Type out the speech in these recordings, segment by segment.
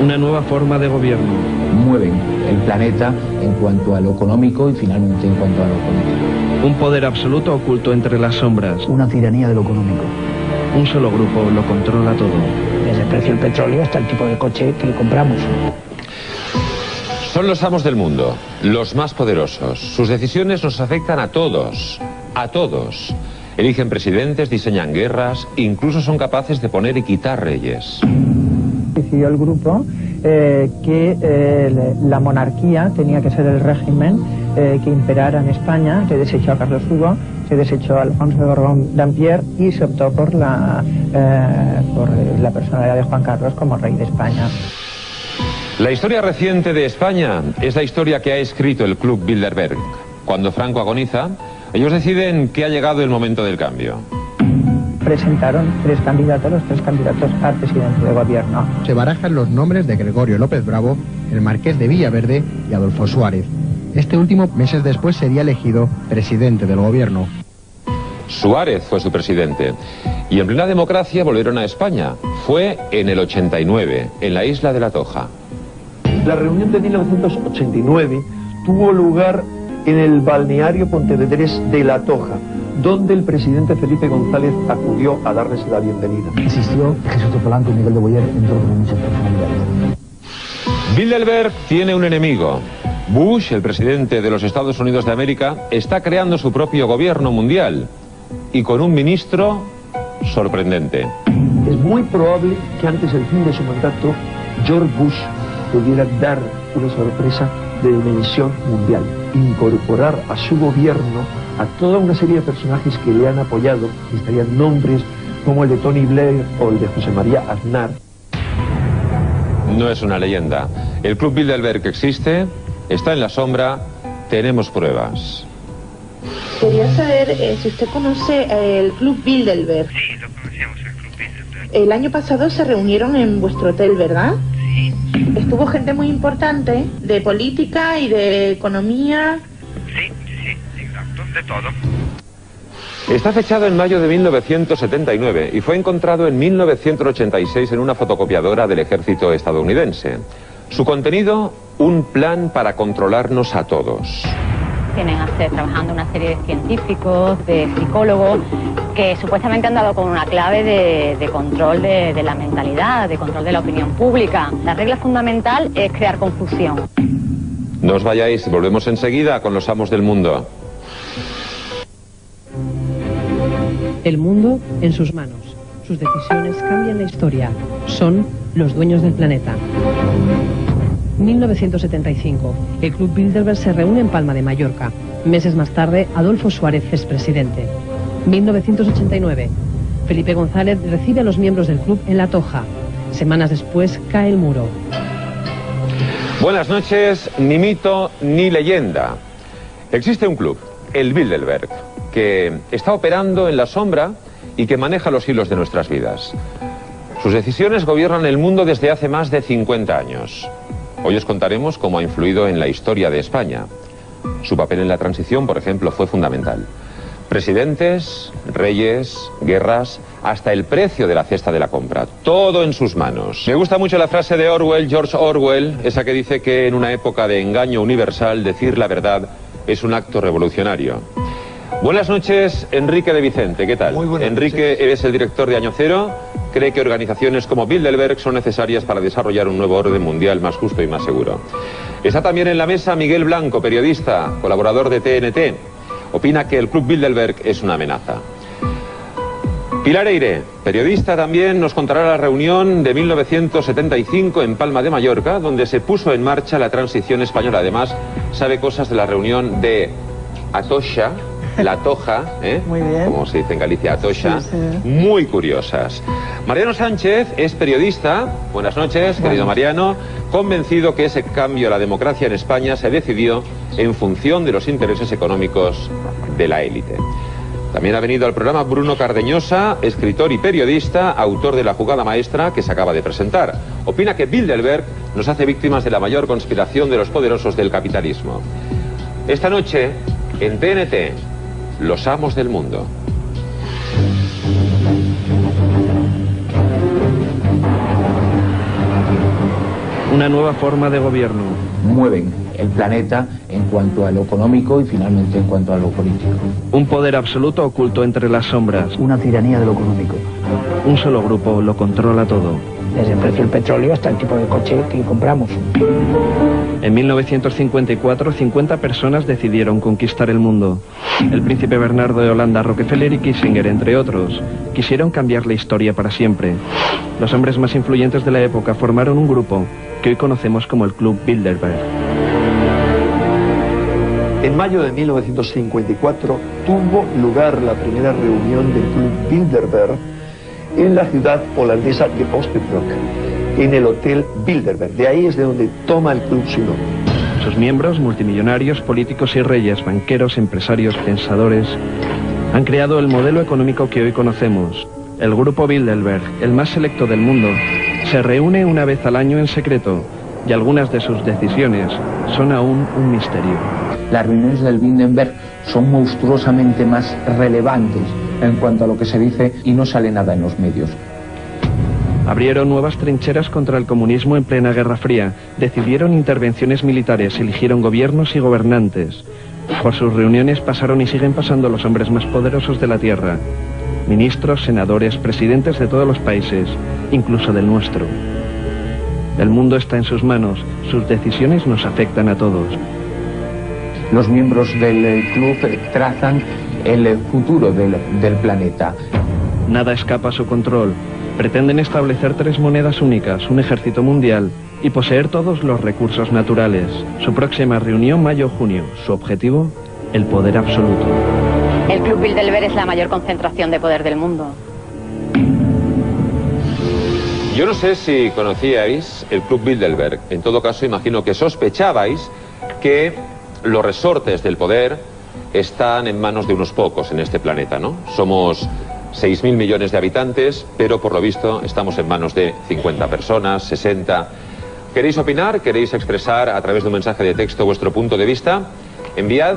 Una nueva forma de gobierno. Mueven el planeta en cuanto a lo económico y finalmente en cuanto a lo político. Un poder absoluto oculto entre las sombras. Una tiranía de lo económico. Un solo grupo lo controla todo. Desde el precio del petróleo hasta el tipo de coche que compramos. Son los amos del mundo, los más poderosos. Sus decisiones nos afectan a todos, a todos. Eligen presidentes, diseñan guerras, incluso son capaces de poner y quitar reyes. Decidió el grupo que la monarquía tenía que ser el régimen que imperara en España. Se desechó a Carlos Hugo, se desechó a Alfonso de Borbón-Dampierre y se optó por la personalidad de Juan Carlos como rey de España. La historia reciente de España es la historia que ha escrito el Club Bilderberg. Cuando Franco agoniza, ellos deciden que ha llegado el momento del cambio. Presentaron tres candidatos, los tres candidatos a presidente de gobierno. Se barajan los nombres de Gregorio López Bravo, el marqués de Villaverde y Adolfo Suárez. Este último, meses después, sería elegido presidente del gobierno. Suárez fue su presidente. Y en plena democracia volvieron a España. Fue en el 89, en la isla de La Toja. La reunión de 1989 tuvo lugar en el balneario Pontevedrés de La Toja, donde el presidente Felipe González acudió a darles la bienvenida. Existió Jesús Polanco y Miguel de Boyer, entre otras muchas personalidades. Bilderberg tiene un enemigo. Bush, el presidente de los Estados Unidos de América, está creando su propio gobierno mundial y con un ministro sorprendente. Es muy probable que antes del fin de su mandato, George Bush pudiera dar una sorpresa de dimensión mundial, incorporar a su gobierno a toda una serie de personajes que le han apoyado, y estarían nombres como el de Tony Blair o el de José María Aznar. No es una leyenda. El Club Bilderberg existe, está en la sombra, tenemos pruebas. Quería saber si usted conoce el Club Bilderberg. Sí, lo conocemos, el Club Bilderberg. El año pasado se reunieron en vuestro hotel, ¿verdad? Sí. Estuvo gente muy importante de política y de economía. Sí, exacto, de todo. Está fechado en mayo de 1979 y fue encontrado en 1986 en una fotocopiadora del ejército estadounidense. Su contenido, un plan para controlarnos a todos. Tienen trabajando una serie de científicos, de psicólogos, que supuestamente han dado con una clave de control de la mentalidad, de control de la opinión pública. La regla fundamental es crear confusión. No os vayáis, volvemos enseguida con los amos del mundo. El mundo en sus manos. Sus decisiones cambian la historia. Son los dueños del planeta. 1975. El Club Bilderberg se reúne en Palma de Mallorca. Meses más tarde, Adolfo Suárez es presidente. 1989. Felipe González recibe a los miembros del club en La Toja. Semanas después, cae el muro. Buenas noches, ni mito ni leyenda. Existe un club, el Bilderberg, que está operando en la sombra y que maneja los hilos de nuestras vidas. Sus decisiones gobiernan el mundo desde hace más de 50 años. Hoy os contaremos cómo ha influido en la historia de España. Su papel en la transición, por ejemplo, fue fundamental. Presidentes, reyes, guerras, hasta el precio de la cesta de la compra. Todo en sus manos. Me gusta mucho la frase de Orwell, George Orwell, esa que dice que en una época de engaño universal, decir la verdad es un acto revolucionario. Buenas noches, Enrique de Vicente, ¿qué tal? Muy buenas Enrique, noches. eres el director de Año Cero. Cree que organizaciones como Bilderberg son necesarias para desarrollar un nuevo orden mundial más justo y más seguro. Está también en la mesa Miguel Blanco, periodista, colaborador de TNT. Opina que el Club Bilderberg es una amenaza. Pilar Eire, periodista también, nos contará la reunión de 1975 en Palma de Mallorca, donde se puso en marcha la transición española. Además, sabe cosas de la reunión de Atocha, La Toja, Muy bien. como se dice en Galicia, Atocha, Sí, sí. muy curiosas. Mariano Sánchez es periodista, buenas noches, querido Mariano, convencido que ese cambio a la democracia en España se decidió en función de los intereses económicos de la élite. También ha venido al programa Bruno Cardeñosa, escritor y periodista, autor de La Jugada Maestra, que se acaba de presentar. Opina que Bilderberg nos hace víctimas de la mayor conspiración de los poderosos del capitalismo. Esta noche, en TNT, los amos del mundo. Una nueva forma de gobierno. Mueven el planeta en cuanto a lo económico y finalmente en cuanto a lo político. Un poder absoluto oculto entre las sombras. Una tiranía de lo económico. Un solo grupo lo controla todo. Desde el precio del petróleo hasta el tipo de coche que compramos. En 1954, 50 personas decidieron conquistar el mundo. El príncipe Bernardo de Holanda, Rockefeller y Kissinger, entre otros, quisieron cambiar la historia para siempre. Los hombres más influyentes de la época formaron un grupo que hoy conocemos como el Club Bilderberg. En mayo de 1954 tuvo lugar la primera reunión del Club Bilderberg en la ciudad holandesa de Oosterbroek, en el Hotel Bilderberg. De ahí es de donde toma el club su nombre. Sus miembros, multimillonarios, políticos y reyes, banqueros, empresarios, pensadores, han creado el modelo económico que hoy conocemos. El grupo Bilderberg, el más selecto del mundo, se reúne una vez al año en secreto y algunas de sus decisiones son aún un misterio. Las reuniones del Bilderberg son monstruosamente más relevantes en cuanto a lo que se dice y no sale nada en los medios. Abrieron nuevas trincheras contra el comunismo en plena Guerra Fría, decidieron intervenciones militares, eligieron gobiernos y gobernantes. Por sus reuniones pasaron y siguen pasando los hombres más poderosos de la Tierra. Ministros, senadores, presidentes de todos los países, incluso del nuestro. El mundo está en sus manos, sus decisiones nos afectan a todos. Los miembros del club trazan el futuro del planeta. Nada escapa a su control. Pretenden establecer 3 monedas únicas, un ejército mundial y poseer todos los recursos naturales. Su próxima reunión, mayo-junio. Su objetivo, el poder absoluto. El Club Bilderberg es la mayor concentración de poder del mundo. Yo no sé si conocíais el Club Bilderberg. En todo caso, imagino que sospechabais que los resortes del poder están en manos de unos pocos en este planeta, ¿no? Somos 6.000 millones de habitantes, pero por lo visto estamos en manos de 50 personas, 60. ¿Queréis opinar? ¿Queréis expresar a través de un mensaje de texto vuestro punto de vista? Enviad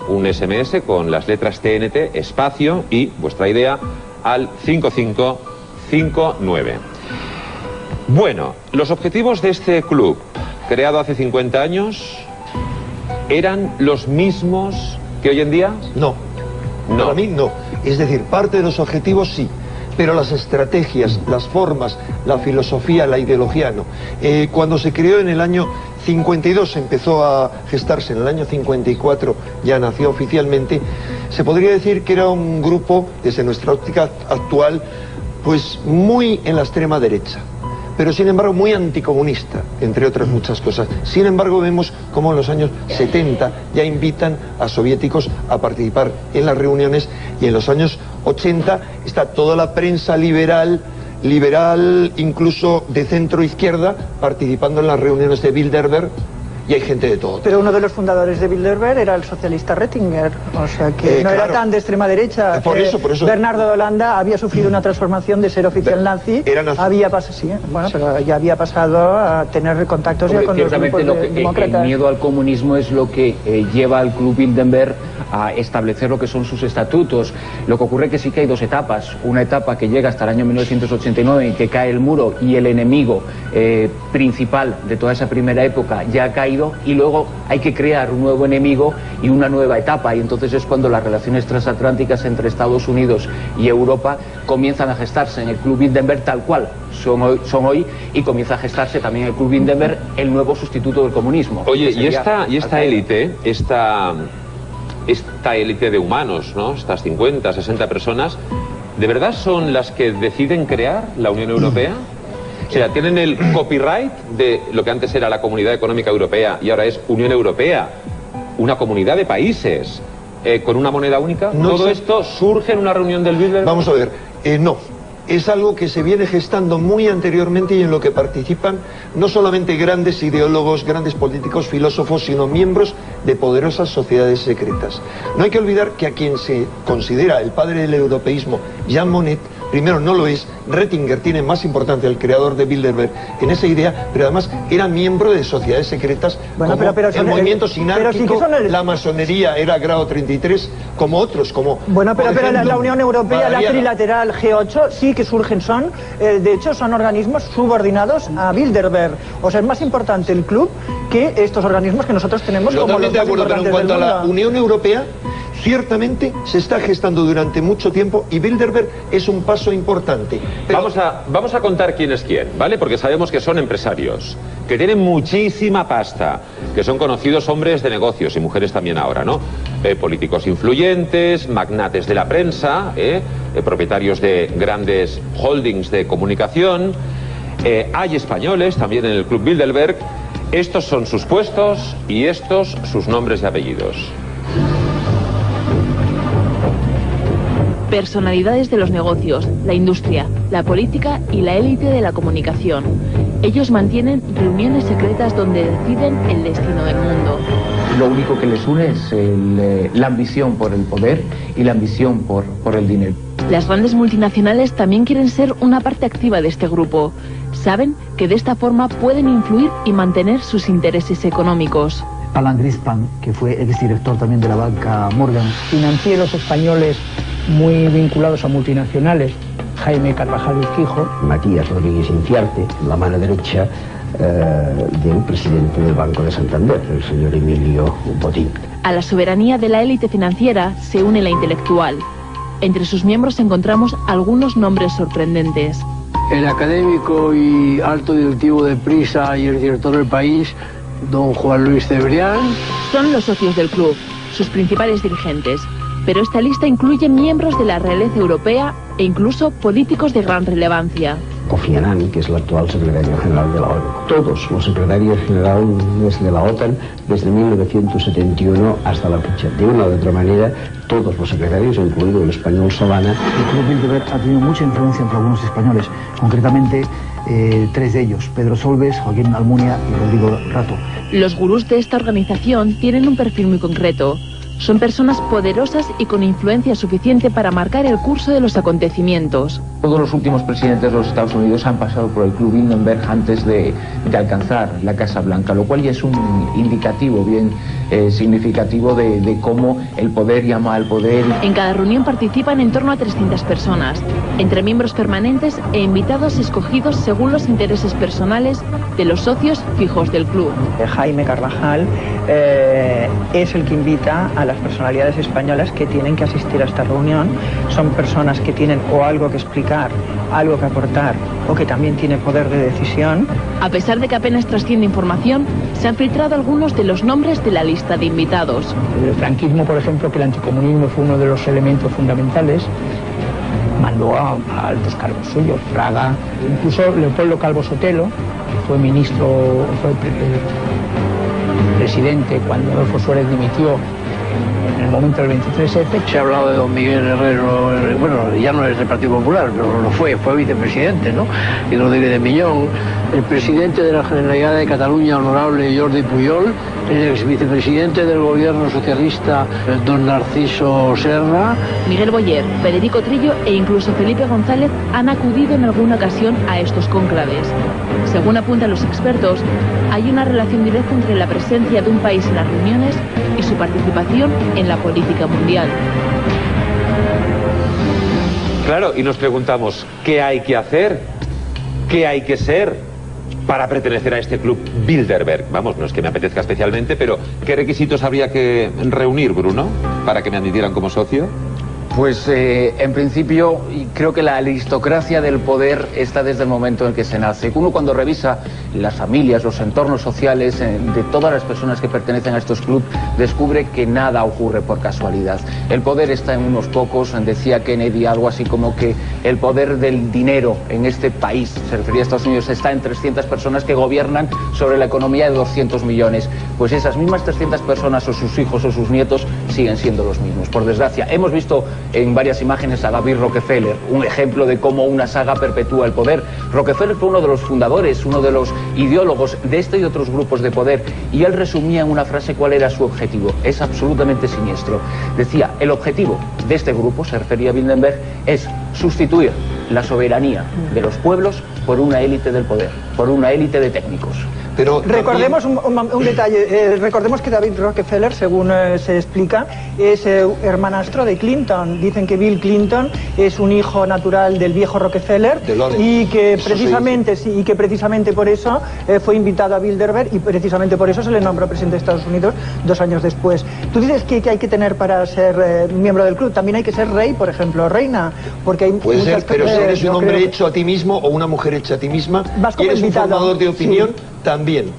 un SMS con las letras TNT, espacio y vuestra idea al 5559. Bueno, los objetivos de este club, creado hace 50 años, ¿eran los mismos que hoy en día? No. Para mí no. Es decir, parte de los objetivos sí, pero las estrategias, las formas, la filosofía, la ideología no. Cuando se creó en el año 52, empezó a gestarse, en el año 54 ya nació oficialmente, se podría decir que era un grupo, desde nuestra óptica actual, pues muy en la extrema derecha, pero sin embargo muy anticomunista, entre otras muchas cosas. Sin embargo, vemos cómo en los años 70 ya invitan a soviéticos a participar en las reuniones, y en los años 80 está toda la prensa liberal, incluso de centro-izquierda, participando en las reuniones de Bilderberg, y hay gente de todo. Pero uno de los fundadores de Bilderberg era el socialista Rettinger, o sea que no claro, era tan de extrema derecha. Por eso. Bernardo de Holanda había sufrido una transformación de ser oficial nazi, había pasado, sí, bueno, pero ya había pasado a tener contactos ya con los grupos demócratas. El miedo al comunismo es lo que lleva al Club Bilderberg a establecer lo que son sus estatutos. Lo que ocurre es que sí que hay 2 etapas. Una etapa que llega hasta el año 1989 en que cae el muro y el enemigo principal de toda esa primera época ya ha caído, y luego hay que crear un nuevo enemigo y una nueva etapa, y entonces es cuando las relaciones transatlánticas entre Estados Unidos y Europa comienzan a gestarse en el Club Bilderberg tal cual son hoy, y comienza a gestarse también el Club Bilderberg, el nuevo sustituto del comunismo. Oye, y esta élite, esta élite de humanos, ¿no? Estas 50, 60 personas, ¿de verdad son las que deciden crear la Unión Europea? O sea, ¿tienen el copyright de lo que antes era la Comunidad Económica Europea y ahora es Unión Europea? Una comunidad de países con una moneda única. No, ¿Todo esto surge en una reunión del Bilderberg? Vamos a ver, no. Es algo que se viene gestando muy anteriormente y en lo que participan no solamente grandes ideólogos, grandes políticos, filósofos, sino miembros de poderosas sociedades secretas. No hay que olvidar que a quien se considera el padre del europeísmo, Jean Monnet, primero no lo es, Rettinger tiene más importancia, el creador de Bilderberg, en esa idea, pero además era miembro de sociedades secretas, bueno, como pero el movimiento sinárquico, sí la masonería era grado 33, como otros, como... Bueno, pero ejemplo, la Unión Europea, la trilateral G8, sí que surgen, de hecho son organismos subordinados a Bilderberg. O sea, es más importante el club que estos organismos que nosotros tenemos como los Totalmente de más acuerdo, pero en importantes cuanto del a la mundo. Unión Europea, ciertamente se está gestando durante mucho tiempo y Bilderberg es un paso importante. Pero... Vamos a contar quién es quién, ¿vale? Porque sabemos que son empresarios, que tienen muchísima pasta, que son conocidos hombres de negocios y mujeres también ahora, ¿no? Políticos influyentes, magnates de la prensa, propietarios de grandes holdings de comunicación. Hay españoles también en el Club Bilderberg. Estos son sus puestos y estos sus nombres y apellidos. Personalidades de los negocios, la industria, la política y la élite de la comunicación. Ellos mantienen reuniones secretas donde deciden el destino del mundo. Lo único que les une es la ambición por el poder y la ambición por el dinero. Las grandes multinacionales también quieren ser una parte activa de este grupo. Saben que de esta forma pueden influir y mantener sus intereses económicos. Alan Greenspan, que fue exdirector también de la banca Morgan. Financieros españoles muy vinculados a multinacionales, Jaime Carvajal Urquijo. Matías Rodríguez Inciarte, la mano derecha del presidente del Banco de Santander, el señor Emilio Botín. A la soberanía de la élite financiera se une la intelectual. Entre sus miembros encontramos algunos nombres sorprendentes. El académico y alto directivo de Prisa y el director del País, don Juan Luis Cebrián. Son los socios del club, sus principales dirigentes. Pero esta lista incluye miembros de la realeza europea e incluso políticos de gran relevancia. Kofi Annan, que es el actual secretario general de la ONU. Todos los secretarios generales de la OTAN desde 1971 hasta la fecha. De una u otra manera, todos los secretarios, incluido el español Solana. El Club Bilderberg ha tenido mucha influencia entre algunos españoles, concretamente tres de ellos, Pedro Solbes, Joaquín Almunia y Rodrigo Rato. Los gurús de esta organización tienen un perfil muy concreto. Son personas poderosas y con influencia suficiente para marcar el curso de los acontecimientos. Todos los últimos presidentes de los Estados Unidos han pasado por el Club Bilderberg antes de alcanzar la Casa Blanca, lo cual ya es un indicativo bien significativo de cómo el poder llama al poder. En cada reunión participan en torno a 300 personas, entre miembros permanentes e invitados escogidos según los intereses personales de los socios fijos del club. Jaime Carvajal es el que invita a las personalidades españolas que tienen que asistir a esta reunión. Son personas que tienen o algo que explicar, algo que aportar o que también tienen poder de decisión. A pesar de que apenas trasciende información, se han filtrado algunos de los nombres de la lista de invitados. El franquismo, por ejemplo, que el anticomunismo fue uno de los elementos fundamentales, mandó a altos cargos suyos, Fraga, incluso Leopoldo Calvo Sotelo, que fue ministro, fue presidente cuando Adolfo Suárez dimitió en el momento del 23F. Se ha hablado de don Miguel Herrero, bueno, ya no es del Partido Popular, pero lo fue vicepresidente, ¿no? Y Rodríguez de Miñón, el presidente de la Generalidad de Cataluña, honorable Jordi Pujol, el ex vicepresidente del gobierno socialista, don Narciso Serra. Miguel Boyer, Federico Trillo e incluso Felipe González han acudido en alguna ocasión a estos cónclaves. Según apuntan los expertos, hay una relación directa entre la presencia de un país en las reuniones y su participación en la política mundial. Claro, y nos preguntamos, ¿qué hay que hacer? ¿Qué hay que ser para pertenecer a este club Bilderberg? Vamos, no es que me apetezca especialmente, pero ¿qué requisitos habría que reunir, Bruno, para que me admitieran como socio? Pues en principio creo que la aristocracia del poder está desde el momento en que se nace. Uno cuando revisa las familias, los entornos sociales de todas las personas que pertenecen a estos clubes, descubre que nada ocurre por casualidad. El poder está en unos pocos, decía Kennedy algo así como que el poder del dinero en este país, se refería a Estados Unidos, está en 300 personas que gobiernan sobre la economía de 200 millones. Pues esas mismas 300 personas o sus hijos o sus nietos siguen siendo los mismos. Por desgracia, hemos visto en varias imágenes a David Rockefeller, un ejemplo de cómo una saga perpetúa el poder. Rockefeller fue uno de los fundadores, uno de los ideólogos de este y otros grupos de poder, y él resumía en una frase cuál era su objetivo. Es absolutamente siniestro. Decía, el objetivo de este grupo, se refería a Bilderberg, es sustituir la soberanía de los pueblos por una élite del poder, por una élite de técnicos. Pero recordemos un detalle, recordemos que David Rockefeller, según se explica, es hermanastro de Clinton. Dicen que Bill Clinton es un hijo natural del viejo Rockefeller y que precisamente por eso fue invitado a Bilderberg y precisamente por eso se le nombró presidente de Estados Unidos 2 años después. Tú dices que hay que tener para ser miembro del club, también hay que ser rey, por ejemplo, reina, porque hay puede ser, pero si eres un hombre hecho a ti mismo o una mujer hecha a ti misma, y eres un formador de opinión, también.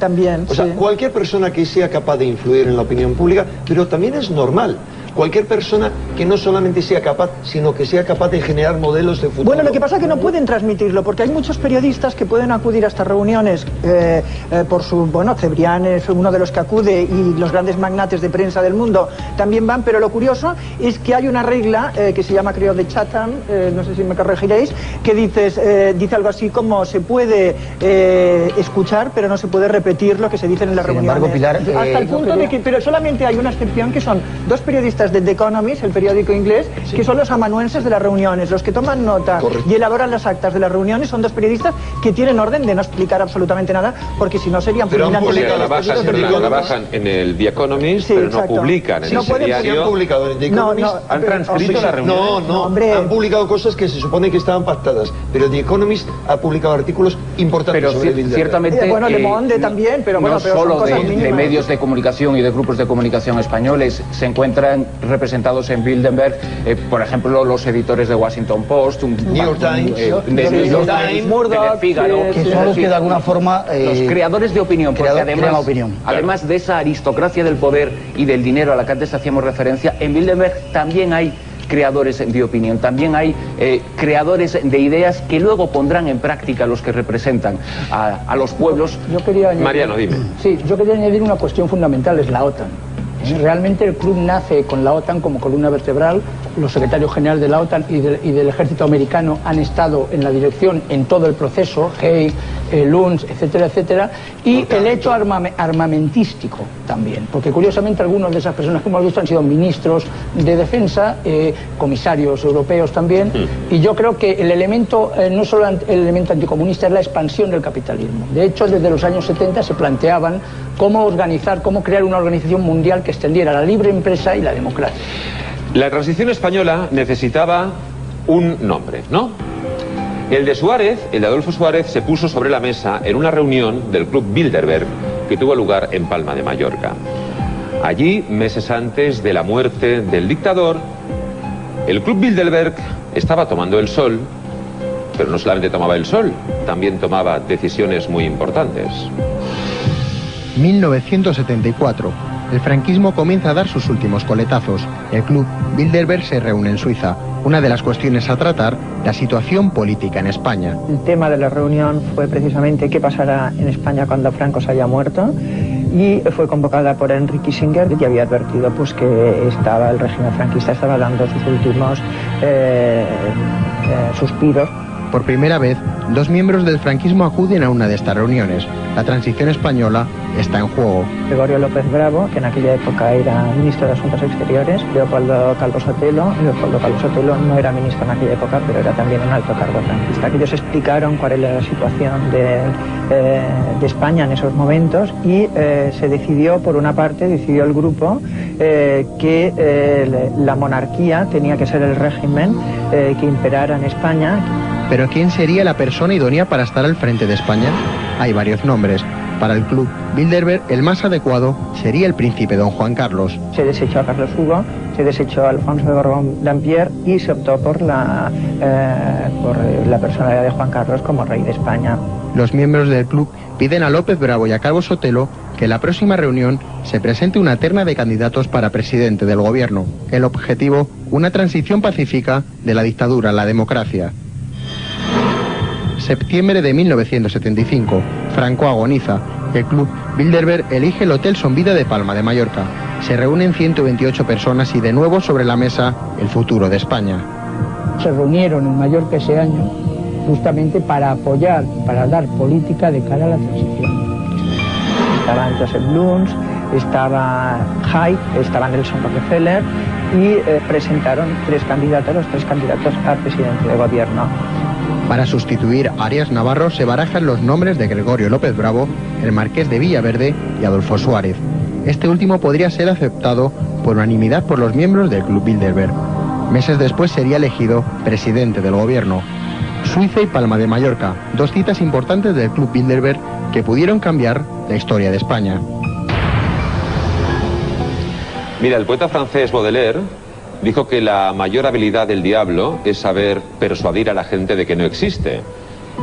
O sea, cualquier persona que sea capaz de influir en la opinión pública, pero también es normal. Cualquier persona que no solamente sea capaz, sino que sea capaz de generar modelos de futuro. Bueno, lo que pasa es que no pueden transmitirlo, porque hay muchos periodistas que pueden acudir a estas reuniones por su... Bueno, Cebrián es uno de los que acude y los grandes magnates de prensa del mundo también van, pero lo curioso es que hay una regla que se llama, creo, de Chatham, no sé si me corregiréis, que dice algo así como se puede escuchar, pero no se puede repetir lo que se dice en las reuniones. Sin embargo, Pilar... Hasta el punto de que... Pero solamente hay una excepción, que son 2 periodistas de The Economist, el periódico inglés, que son los amanuenses de las reuniones, los que toman nota y elaboran las actas de las reuniones. Son 2 periodistas que tienen orden de no explicar absolutamente nada, porque si no serían fulminantes. La bajan en el The Economist, pero no publican en ese diario. Han publicado en The Economist. ¿Han transcrito la reunión? No, han publicado cosas que se supone que estaban pactadas, pero The Economist ha publicado artículos importantes sobre Bilderberg. Ciertamente, bueno, Le Monde también, pero bueno, no solo de medios de comunicación y de grupos de comunicación españoles se encuentran representados en Bilderberg, por ejemplo, los editores de Washington Post, New York Times, Murdoch, Figaro, que son los que de alguna forma los creadores de opinión, porque además de esa aristocracia del poder y del dinero a la que antes hacíamos referencia, en Bilderberg también hay creadores de opinión, también hay creadores de ideas que luego pondrán en práctica los que representan a los pueblos. Yo quería añadir, Mariano, dime. Sí, yo quería añadir una cuestión fundamental, es la OTAN. Realmente el club nace con la OTAN como columna vertebral. Los secretarios generales de la OTAN y del ejército americano han estado en la dirección en todo el proceso, Haig, Luns, etcétera, etcétera, y el hecho armamentístico también, porque curiosamente algunos de esas personas que hemos visto han sido ministros de defensa, comisarios europeos también, y yo creo que el elemento, no solo el elemento anticomunista, es la expansión del capitalismo. De hecho, desde los años 70 se planteaban cómo crear una organización mundial que extendiera la libre empresa y la democracia. La transición española necesitaba un nombre, ¿no? El de Suárez, el de Adolfo Suárez, se puso sobre la mesa en una reunión del Club Bilderberg que tuvo lugar en Palma de Mallorca. Allí, meses antes de la muerte del dictador, el Club Bilderberg estaba tomando el sol, pero no solamente tomaba el sol, también tomaba decisiones muy importantes. 1974. El franquismo comienza a dar sus últimos coletazos. El club Bilderberg se reúne en Suiza. Una de las cuestiones a tratar, la situación política en España. El tema de la reunión fue precisamente qué pasará en España cuando Franco se haya muerto, y fue convocada por Henry Kissinger, que había advertido pues que el régimen franquista estaba dando sus últimos suspiros. Por primera vez, 2 miembros del franquismo acuden a una de estas reuniones. La transición española está en juego. Gregorio López Bravo, que en aquella época era ministro de Asuntos Exteriores, Leopoldo Calvo Sotelo. Leopoldo Calvo Sotelo no era ministro en aquella época, pero era también un alto cargo franquista. Ellos explicaron cuál era la situación de España en esos momentos y se decidió, por una parte, decidió el grupo que la monarquía tenía que ser el régimen que imperara en España. ¿Pero quién sería la persona idónea para estar al frente de España? Hay varios nombres. Para el club Bilderberg, el más adecuado sería el príncipe don Juan Carlos. Se desechó a Carlos Hugo, se desechó a Alfonso de Borbón-Dampierre y se optó por la personalidad de Juan Carlos como rey de España. Los miembros del club piden a López Bravo y a Calvo Sotelo que en la próxima reunión se presente una terna de candidatos para presidente del gobierno. El objetivo, una transición pacífica de la dictadura a la democracia. Septiembre de 1975. Franco agoniza. El club Bilderberg elige el Hotel Sonvida de Palma de Mallorca. Se reúnen 128 personas y de nuevo sobre la mesa el futuro de España. Se reunieron en Mallorca ese año justamente para apoyar, para dar política de cara a la transición. Estaban Joseph Luns, estaba Haig, estaba Nelson Rockefeller y presentaron 3 candidatos, los 3 candidatos a presidente de gobierno. Para sustituir a Arias Navarro se barajan los nombres de Gregorio López Bravo, el marqués de Villaverde y Adolfo Suárez. Este último podría ser aceptado por unanimidad por los miembros del Club Bilderberg. Meses después sería elegido presidente del gobierno. Suiza y Palma de Mallorca, dos citas importantes del Club Bilderberg que pudieron cambiar la historia de España. Mira, el poeta francés Baudelaire dijo que la mayor habilidad del diablo es saber persuadir a la gente de que no existe.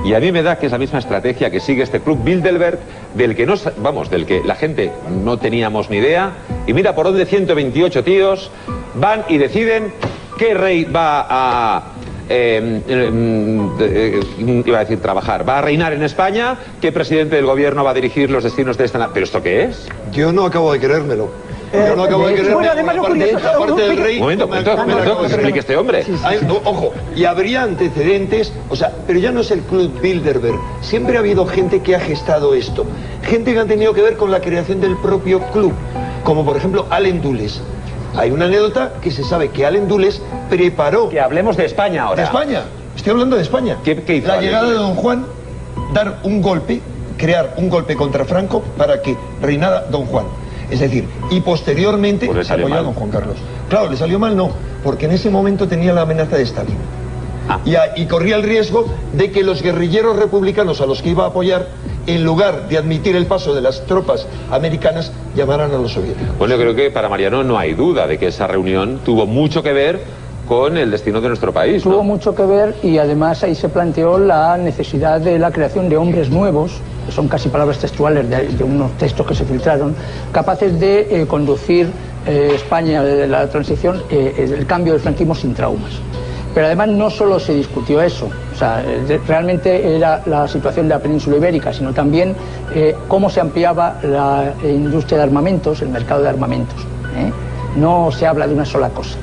Y a mí me da que es la misma estrategia que sigue este Club Bilderberg, del que del que la gente no teníamos ni idea. Y mira por dónde 128 tíos van y deciden qué rey va a iba a decir trabajar, va a reinar en España, qué presidente del gobierno va a dirigir los destinos de esta... ¿Pero esto qué es? Yo no acabo de creérmelo. Yo no acabo de creérmelo. Bueno, además lo curioso... Aparte del rey... Un momento, que se explique este hombre. Ojo, y habría antecedentes, o sea, pero ya no es el Club Bilderberg. Siempre ha habido gente que ha gestado esto. Gente que ha tenido que ver con la creación del propio club. Como por ejemplo Allen Dulles. Hay una anécdota que se sabe que Allen Dulles preparó... Que hablemos de España ahora. De España. Estoy hablando de España. ¿Qué hizo la Allen llegada Dulles? de Don Juan, dar un golpe, crear un golpe contra Franco para que reinara Don Juan. Es decir, y posteriormente Pues se apoyó a Don Juan Carlos. Claro, le salió mal no, porque en ese momento tenía la amenaza de Stalin. Y corría el riesgo de que los guerrilleros republicanos a los que iba a apoyar, en lugar de admitir el paso de las tropas americanas, llamaran a los soviéticos. Bueno, yo creo que para Mariano no hay duda de que esa reunión tuvo mucho que ver con el destino de nuestro país, ¿no? Tuvo mucho que ver y además ahí se planteó la necesidad de la creación de hombres nuevos, que son casi palabras textuales de unos textos que se filtraron, capaces de conducir España de la transición, el cambio del franquismo sin traumas. Pero además no solo se discutió eso, o sea, realmente era la situación de la península ibérica, sino también cómo se ampliaba la industria de armamentos, el mercado de armamentos. No se habla de una sola cosa.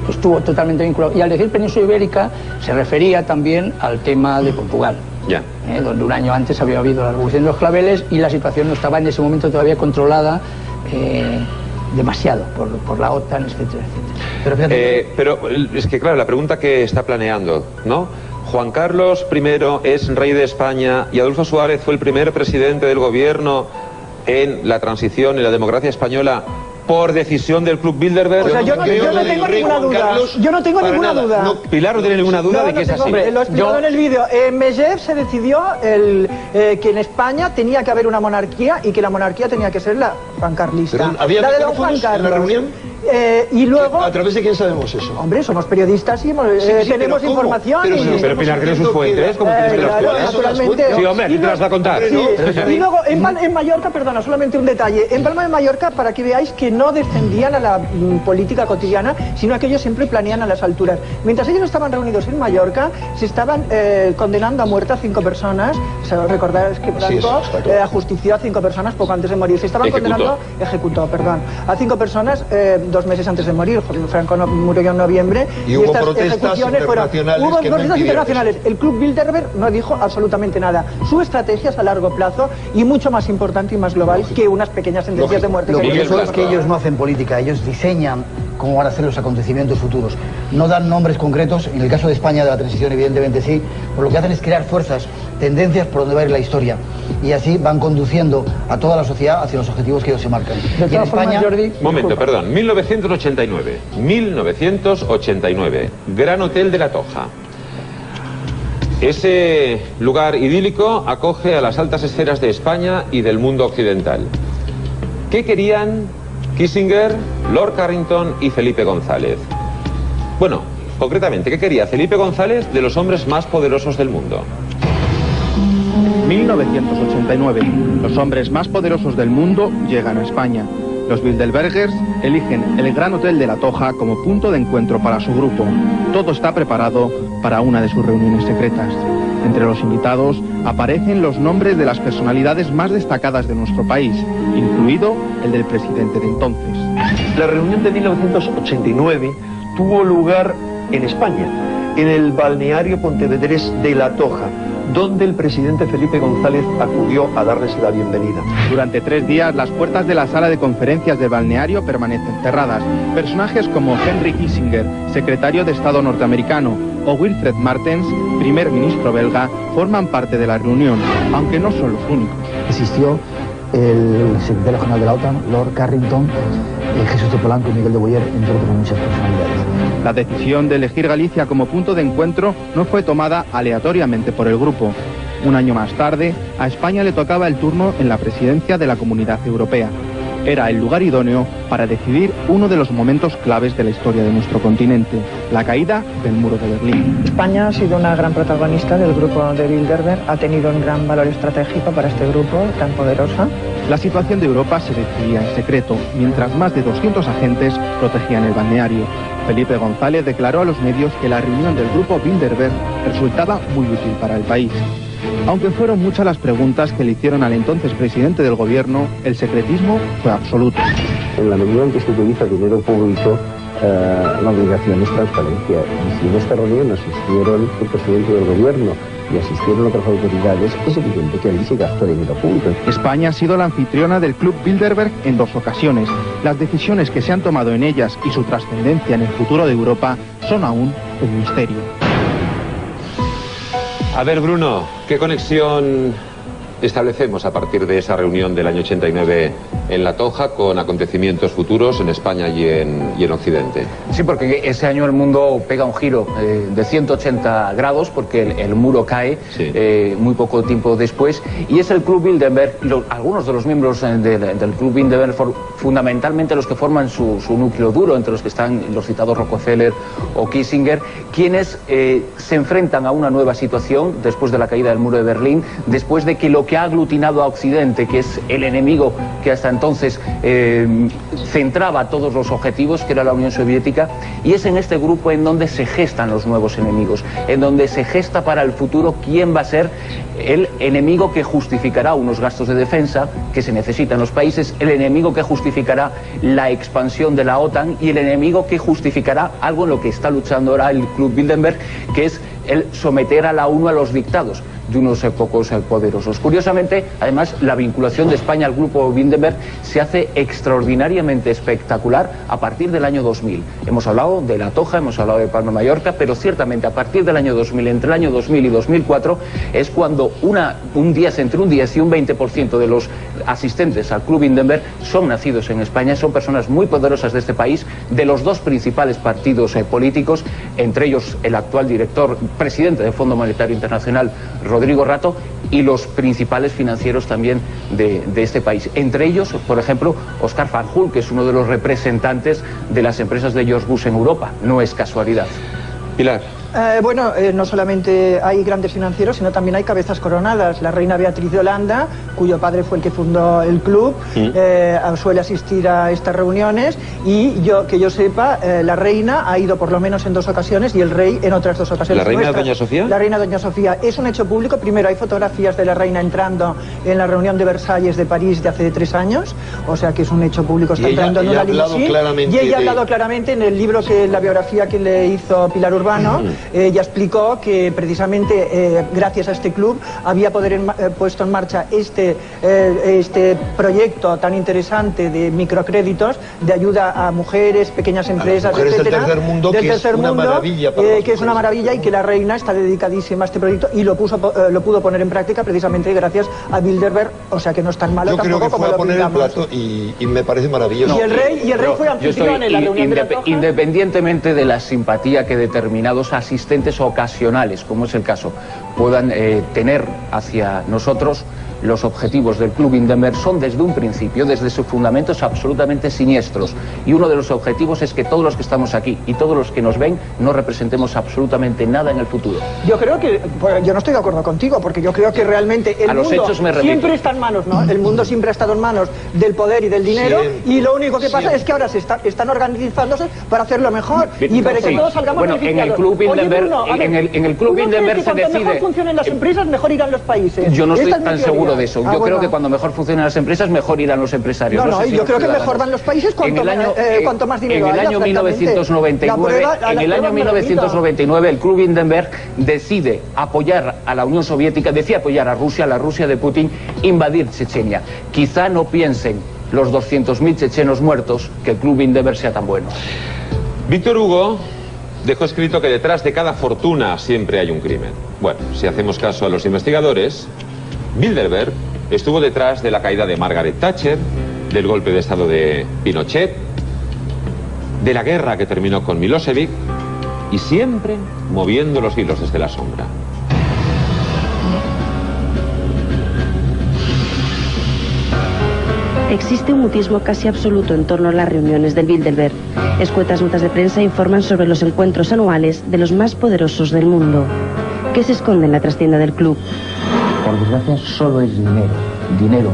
Estuvo totalmente vinculado. Y al decir península ibérica se refería también al tema de Portugal. Ya. Donde un año antes había habido la revolución de los claveles y la situación no estaba en ese momento todavía controlada demasiado por la OTAN, etcétera, etcétera. Pero es que claro, la pregunta que está planeando, ¿no? Juan Carlos I es rey de España y Adolfo Suárez fue el primer presidente del gobierno en la transición, en la democracia española, por decisión del Club Bilderberg. O sea, yo no tengo ninguna duda. Yo no tengo ninguna duda. No, Pilar no tiene ninguna duda de que es así. Hombre, lo he explicado en el vídeo. En Medvedev se decidió que en España tenía que haber una monarquía y que la monarquía tenía que ser la juancarlista. Perdón, ¿había la de don Juan micrófonos Carlos. en la reunión? Y luego... ¿A través de quién sabemos eso? Hombre, somos periodistas y tenemos información. Pero Pilar tiene sus fuentes, ¿cómo tienes que las fuentes? Naturalmente. Sí, hombre, ¿quién te las va a contar? Sí. Y luego, en Mallorca, perdona, solamente un detalle. En Palma de Mallorca, para que veáis que no descendían a la política cotidiana, sino que ellos siempre planean a las alturas. Mientras ellos estaban reunidos en Mallorca, se estaban condenando a muerte a 5 personas. Recordáis que Franco ajustició a 5 personas poco antes de morir. Se estaban condenando, ejecutó, perdón, a 5 personas 2 meses antes de morir. Franco murió en noviembre. Y hubo estas protestas internacionales. Hubo protestas internacionales. El Club Bilderberg no dijo absolutamente nada. Su estrategia es a largo plazo y mucho más importante y más global que unas pequeñas sentencias de muerte. Lo curioso es que ellos no hacen política, ellos diseñan cómo van a ser los acontecimientos futuros. No dan nombres concretos, en el caso de España, de la transición, evidentemente sí, pero lo que hacen es crear fuerzas, tendencias por donde va a ir la historia. Y así van conduciendo a toda la sociedad hacia los objetivos que ellos se marcan. De todas formas, Jordi... Momento, perdón, 1989. 1989. Gran Hotel de la Toja. Ese lugar idílico acoge a las altas esferas de España y del mundo occidental. ¿Qué querían Kissinger, Lord Carrington y Felipe González? Bueno, concretamente, ¿qué quería Felipe González de los hombres más poderosos del mundo? 1989. Los hombres más poderosos del mundo llegan a España. Los Bilderbergers eligen el Gran Hotel de la Toja como punto de encuentro para su grupo. Todo está preparado para una de sus reuniones secretas. Entre los invitados aparecen los nombres de las personalidades más destacadas de nuestro país, incluido el del presidente de entonces. La reunión de 1989 tuvo lugar en España, en el balneario pontevedrés de La Toja, donde el presidente Felipe González acudió a darles la bienvenida. Durante 3 días, las puertas de la sala de conferencias del balneario permanecen cerradas. Personajes como Henry Kissinger, secretario de Estado norteamericano, o Wilfred Martens, primer ministro belga, forman parte de la reunión, aunque no son los únicos. Asistió el secretario general de la OTAN, Lord Carrington, Jesús de Polanco y Miguel de Boyer, entre otras muchas personalidades. La decisión de elegir Galicia como punto de encuentro no fue tomada aleatoriamente por el grupo. Un año más tarde, a España le tocaba el turno en la presidencia de la Comunidad Europea. Era el lugar idóneo para decidir uno de los momentos claves de la historia de nuestro continente, la caída del muro de Berlín. España ha sido una gran protagonista del grupo de Bilderberg, ha tenido un gran valor estratégico para este grupo tan poderosa. La situación de Europa se decidía en secreto, mientras más de 200 agentes protegían el balneario. Felipe González declaró a los medios que la reunión del grupo Bilderberg resultaba muy útil para el país. Aunque fueron muchas las preguntas que le hicieron al entonces presidente del gobierno, el secretismo fue absoluto. En la medida en que se utiliza dinero público, la obligación es transparencia. Y si en esta reunión asistieron el presidente del gobierno y asistieron otras autoridades, es evidente que allí se gastó dinero público. España ha sido la anfitriona del Club Bilderberg en 2 ocasiones. Las decisiones que se han tomado en ellas y su trascendencia en el futuro de Europa son aún un misterio. A ver, Bruno, ¿qué conexión establecemos a partir de esa reunión del año 89 en La Toja con acontecimientos futuros en España y en Occidente? Sí, porque ese año el mundo pega un giro de 180 grados porque el muro cae muy poco tiempo después, y es el Club Bilderberg y algunos de los miembros del Club Bilderberg, fundamentalmente los que forman su núcleo duro, entre los que están los citados Rockefeller o Kissinger, quienes se enfrentan a una nueva situación después de la caída del muro de Berlín, después de que lo que ha aglutinado a Occidente, que es el enemigo que hasta entonces centraba todos los objetivos, que era la Unión Soviética, y es en este grupo en donde se gestan los nuevos enemigos, en donde se gesta para el futuro quién va a ser el enemigo que justificará unos gastos de defensa que se necesitan en los países, el enemigo que justificará la expansión de la OTAN y el enemigo que justificará algo en lo que está luchando ahora el Club Bilderberg, que es el someter a la ONU a los dictados de unos pocos poderosos. Curiosamente, además, la vinculación de España al grupo Bilderberg se hace extraordinariamente espectacular a partir del año 2000. Hemos hablado de La Toja, hemos hablado de Palma de Mallorca, pero ciertamente a partir del año 2000, entre el año 2000 y 2004, es cuando entre un 10 y un 20% de los asistentes al Club Bilderberg son nacidos en España, son personas muy poderosas de este país, de los 2 principales partidos políticos, entre ellos el actual presidente del Fondo Monetario Internacional, Rodrigo Rato, y los principales financieros también de este país. Entre ellos, por ejemplo, Oscar Fanjul, que es uno de los representantes de las empresas de George Bush en Europa. No es casualidad. Pilar. No solamente hay grandes financieros, sino también hay cabezas coronadas. La reina Beatriz de Holanda, cuyo padre fue el que fundó el club, suele asistir a estas reuniones, y que yo sepa, la reina ha ido por lo menos en 2 ocasiones y el rey en otras 2 ocasiones. ¿La reina Doña Sofía? La reina Doña Sofía. Es un hecho público. Primero, hay fotografías de la reina entrando en la reunión de Versalles de París de hace 3 años, o sea que es un hecho público. Está entrando en una limusín, y ella ha hablado claramente en el libro, la biografía que le hizo Pilar Urbano. Ella explicó que precisamente gracias a este club había puesto en marcha este proyecto tan interesante de microcréditos, de ayuda a mujeres, pequeñas empresas, mujeres etcétera, del tercer mundo, que es una maravilla para que es una maravilla, y que la reina está dedicadísima a este proyecto y lo pudo poner en práctica precisamente gracias a Bilderberg, o sea que no es tan malo tampoco. Yo creo que como fue a lo poner pintamos. el plato y me parece maravilloso. Y el rey fue anfitrión en la reunión de La Toja. Independientemente de la simpatía que determinados asistentes ocasionales, como es el caso, puedan tener hacia nosotros, los objetivos del Club Bilderberg son desde un principio, desde sus fundamentos, absolutamente siniestros. Y uno de los objetivos es que todos los que estamos aquí y todos los que nos ven no representemos absolutamente nada en el futuro. Yo creo que, yo no estoy de acuerdo contigo, porque yo creo que realmente el mundo siempre está en manos, ¿no? El mundo siempre ha estado en manos del poder y del dinero, y lo único que pasa es que ahora están organizándose para hacerlo mejor y para que todos salgamos beneficiados. En el Club Bilderberg, en el Club Bilderberg se decide. Mejor funcionen las empresas, mejor irán los países. Yo no estoy tan seguro seguro de eso. Yo creo que cuando mejor funcionan las empresas, mejor irán los empresarios. No, sé si yo creo que ciudadanos. mejor van los países cuanto más dinero En el haya, año francamente. 1999, el Club Bilderberg decide apoyar a la Unión Soviética, decide apoyar a la Rusia de Putin, invadir Chechenia. Quizá no piensen los 200.000 chechenos muertos que el Club Bilderberg sea tan bueno. Víctor Hugo dejó escrito que detrás de cada fortuna siempre hay un crimen. Bueno, si hacemos caso a los investigadores, Bilderberg estuvo detrás de la caída de Margaret Thatcher, del golpe de estado de Pinochet, de la guerra que terminó con Milosevic, y siempre moviendo los hilos desde la sombra. Existe un mutismo casi absoluto en torno a las reuniones del Bilderberg. Escuetas notas de prensa informan sobre los encuentros anuales de los más poderosos del mundo. ¿Qué se esconde en la trastienda del club? Por desgracia, solo es dinero,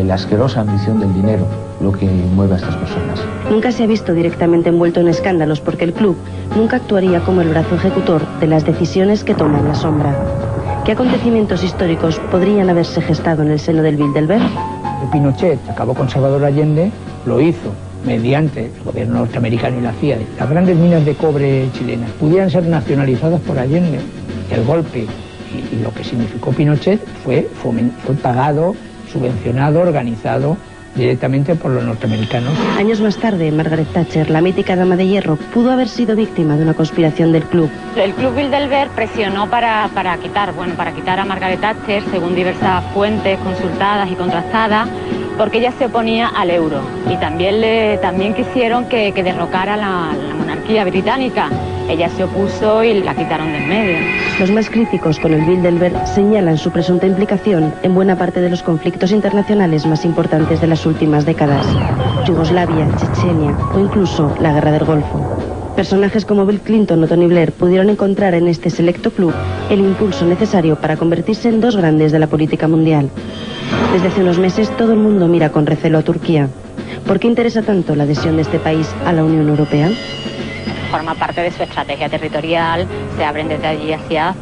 la asquerosa ambición del dinero, lo que mueve a estas personas. Nunca se ha visto directamente envuelto en escándalos porque el club nunca actuaría como el brazo ejecutor de las decisiones que toma en la sombra. ¿Qué acontecimientos históricos podrían haberse gestado en el seno del Bilderberg? Pinochet acabó con Salvador Allende, lo hizo mediante el gobierno norteamericano y la CIA. Las grandes minas de cobre chilenas pudieran ser nacionalizadas por Allende. El golpe y lo que significó Pinochet fue pagado, subvencionado, organizado directamente por los norteamericanos. Años más tarde, Margaret Thatcher, la mítica dama de hierro, pudo haber sido víctima de una conspiración del club. El Club Bilderberg presionó para quitar a Margaret Thatcher, según diversas fuentes consultadas y contrastadas, porque ella se oponía al euro. Y también quisieron que derrocara la monarquía británica. Ella se opuso y la quitaron de en medio. Los más críticos con el Bilderberg señalan su presunta implicación en buena parte de los conflictos internacionales más importantes de las últimas décadas. Yugoslavia, Chechenia o incluso la Guerra del Golfo. Personajes como Bill Clinton o Tony Blair pudieron encontrar en este selecto club el impulso necesario para convertirse en dos grandes de la política mundial. Desde hace unos meses todo el mundo mira con recelo a Turquía. ¿Por qué interesa tanto la adhesión de este país a la Unión Europea? Forma parte de su estrategia territorial, se abren desde allí hacia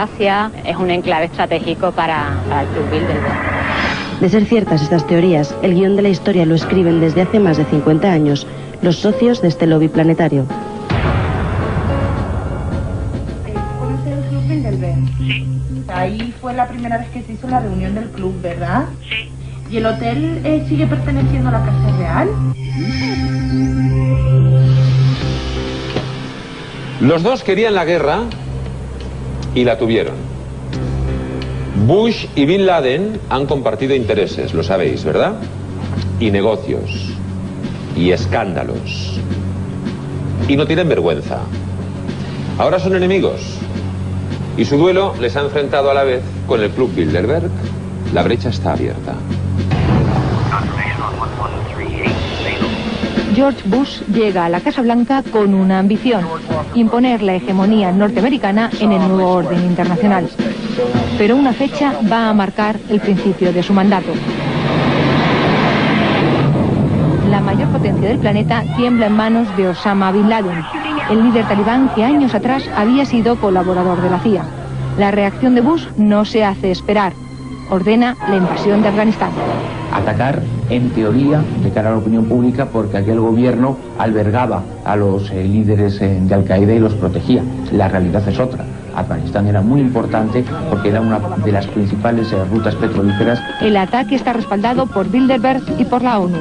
Asia, es un enclave estratégico para el Club Bilderberg. De ser ciertas estas teorías, el guión de la historia lo escriben desde hace más de 50 años los socios de este lobby planetario. ¿Conoce el Club Bilderberg? Sí. Ahí fue la primera vez que se hizo la reunión del club, ¿verdad? Sí. ¿Y el hotel sigue perteneciendo a la Casa Real? Los dos querían la guerra y la tuvieron. Bush y Bin Laden han compartido intereses, lo sabéis, ¿verdad? Y negocios. Y escándalos. Y no tienen vergüenza. Ahora son enemigos. Y su duelo les ha enfrentado a la vez con el Club Bilderberg. La brecha está abierta. George Bush llega a la Casa Blanca con una ambición: imponer la hegemonía norteamericana en el nuevo orden internacional. Pero una fecha va a marcar el principio de su mandato. La mayor potencia del planeta tiembla en manos de Osama Bin Laden, el líder talibán que años atrás había sido colaborador de la CIA. La reacción de Bush no se hace esperar. Ordena la invasión de Afganistán. Atacar, en teoría, de cara a la opinión pública, porque aquel gobierno albergaba a los líderes de Al-Qaeda y los protegía. La realidad es otra. Afganistán era muy importante porque era una de las principales rutas petrolíferas. El ataque está respaldado por Bilderberg y por la ONU.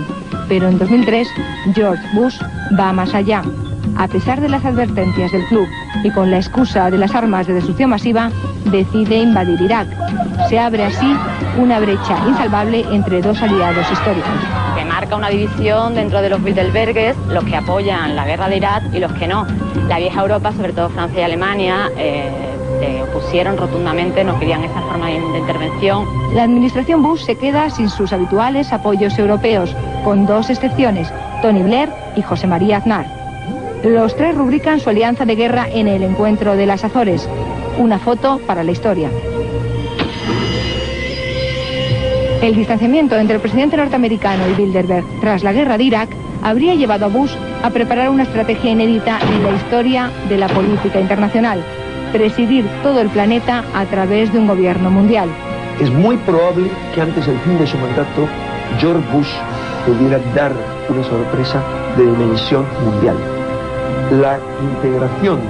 Pero en 2003, George Bush va más allá. A pesar de las advertencias del club y con la excusa de las armas de destrucción masiva, decide invadir Irak. Se abre así una brecha insalvable entre dos aliados históricos. Que marca una división dentro de los Bilderbergues, los que apoyan la guerra de Irak y los que no. La vieja Europa, sobre todo Francia y Alemania, se opusieron rotundamente, no querían esa forma de intervención. La administración Bush se queda sin sus habituales apoyos europeos, con dos excepciones: Tony Blair y José María Aznar. Los tres rubrican su alianza de guerra en el encuentro de las Azores. Una foto para la historia. El distanciamiento entre el presidente norteamericano y Bilderberg tras la guerra de Irak habría llevado a Bush a preparar una estrategia inédita en la historia de la política internacional: presidir todo el planeta a través de un gobierno mundial. Es muy probable que antes del fin de su mandato George Bush pudiera dar una sorpresa de dimensión mundial. La integración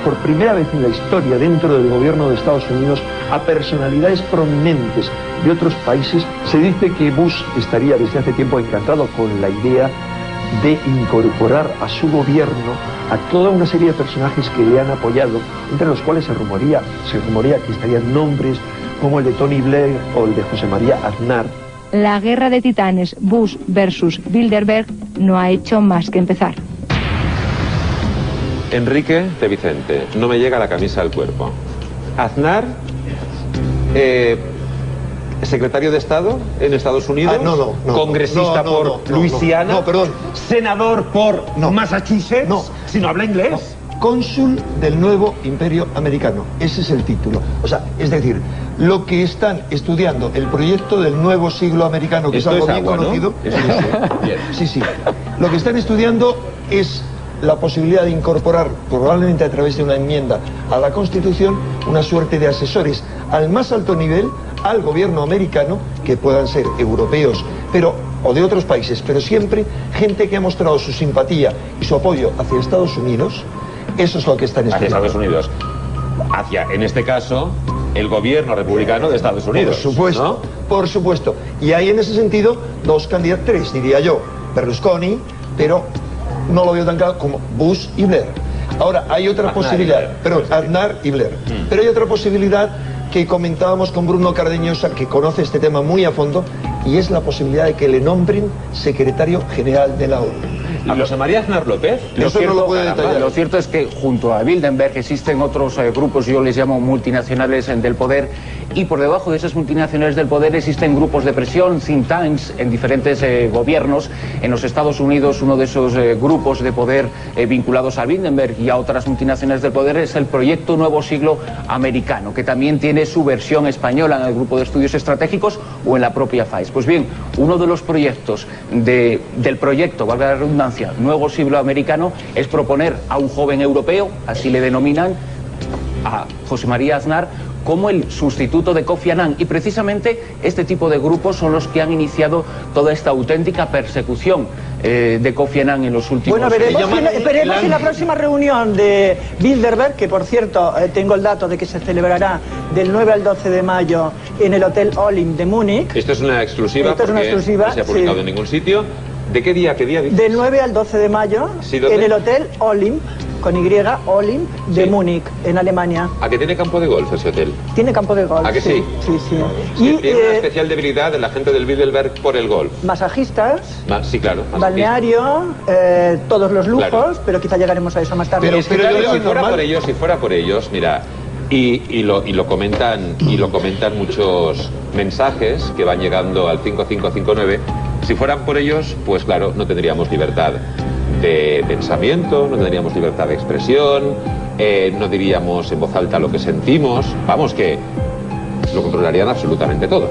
por primera vez en la historia dentro del gobierno de Estados Unidos a personalidades prominentes de otros países. Se dice que Bush estaría desde hace tiempo encantado con la idea de incorporar a su gobierno a toda una serie de personajes que le han apoyado, entre los cuales se rumorea que estarían nombres como el de Tony Blair o el de José María Aznar. La guerra de titanes Bush versus Bilderberg no ha hecho más que empezar. Enrique de Vicente, no me llega la camisa al cuerpo. Aznar, secretario de Estado en Estados Unidos, congresista por Luisiana, senador por Massachusetts, si no habla inglés. Cónsul del nuevo imperio americano, ese es el título. O sea, es decir, lo que están estudiando, el proyecto del nuevo siglo americano, que es algo bien conocido. Sí, sí. Lo que están estudiando es la posibilidad de incorporar, probablemente a través de una enmienda a la Constitución, una suerte de asesores al más alto nivel al gobierno americano, que puedan ser europeos, o de otros países, pero siempre gente que ha mostrado su simpatía y su apoyo hacia Estados Unidos. Eso es lo que están estudiando. Hacia Estados Unidos. En este caso, el gobierno republicano de Estados Unidos. Por supuesto, ¿no? Por supuesto. Y hay en ese sentido dos candidatos, tres diría yo. Berlusconi, pero no lo veo tan claro como Bush y Blair. Ahora, hay otra posibilidad, Aznar y Blair. Pero hay otra posibilidad que comentábamos con Bruno Cardeñosa, que conoce este tema muy a fondo, y es la posibilidad de que le nombren secretario general de la ONU. ¿A José María Aznar López? Eso no lo puede detallar. Lo cierto es que junto a Bilderberg existen otros grupos, yo les llamo multinacionales del poder, y por debajo de esas multinacionales del poder existen grupos de presión, think tanks, en diferentes gobiernos. En los Estados Unidos, uno de esos grupos de poder vinculados a Bilderberg y a otras multinacionales del poder es el Proyecto Nuevo Siglo Americano, que también tiene su versión española en el Grupo de Estudios Estratégicos o en la propia FAES. Pues bien, uno de los proyectos del proyecto, valga la redundancia, Nuevo Siglo Americano, es proponer a un joven europeo, así le denominan, a José María Aznar, como el sustituto de Kofi Annan, y precisamente este tipo de grupos son los que han iniciado toda esta auténtica persecución de Kofi Annan en los últimos años. Bueno, veremos en la próxima reunión de Bilderberg, que por cierto tengo el dato de que se celebrará del 9 al 12 de mayo en el Hotel Olymp de Múnich. Esto es una exclusiva, no se ha publicado en ningún sitio. ¿De qué día? ¿Qué día dices? Del 9 al 12 de mayo, en el Hotel Olymp, con Y, Olymp, de Múnich, en Alemania. ¿A qué tiene campo de golf ese hotel? Tiene campo de golf. ¿A que sí? Sí, sí. Y tiene una especial debilidad de la gente del Bilderberg por el golf. Masajistas. Sí, claro. Balneario, todos los lujos, claro. Pero quizá llegaremos a eso más tarde. Pero si fuera por ellos, mira, y lo comentan muchos mensajes que van llegando al 5559. Si fueran por ellos, pues claro, no tendríamos libertad de pensamiento, no tendríamos libertad de expresión, no diríamos en voz alta lo que sentimos, vamos, que lo controlarían absolutamente todo.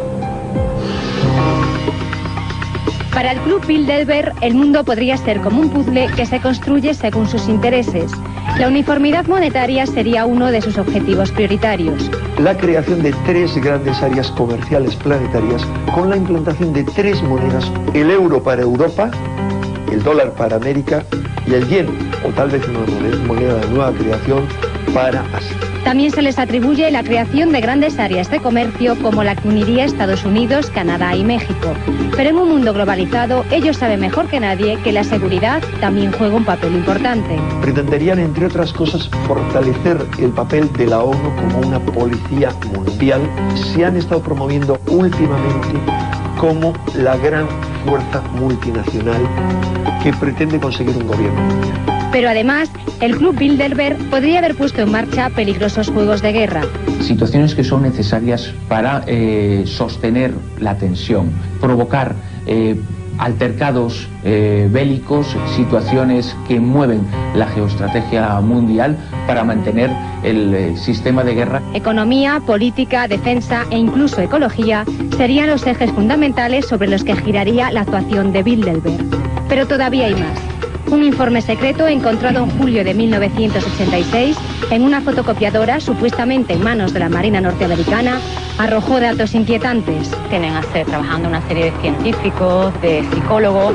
Para el Club Bilderberg, el mundo podría ser como un puzzle que se construye según sus intereses. La uniformidad monetaria sería uno de sus objetivos prioritarios. La creación de tres grandes áreas comerciales planetarias con la implantación de tres monedas: el euro para Europa, el dólar para América y el yen, o tal vez una moneda de nueva creación, para Asia. También se les atribuye la creación de grandes áreas de comercio como la que uniría Estados Unidos, Canadá y México. Pero en un mundo globalizado, ellos saben mejor que nadie que la seguridad también juega un papel importante. Pretenderían, entre otras cosas, fortalecer el papel de la ONU como una policía mundial. Se han estado promoviendo últimamente como la gran fuerza multinacional que pretende conseguir un gobierno mundial. Pero además, el Club Bilderberg podría haber puesto en marcha peligrosos juegos de guerra. Situaciones que son necesarias para sostener la tensión, provocar altercados bélicos, situaciones que mueven la geoestrategia mundial para mantener el sistema de guerra. Economía, política, defensa e incluso ecología serían los ejes fundamentales sobre los que giraría la actuación de Bilderberg. Pero todavía hay más. Un informe secreto encontrado en julio de 1986 en una fotocopiadora supuestamente en manos de la Marina norteamericana arrojó datos inquietantes. Tienen a ser trabajando una serie de científicos, de psicólogos,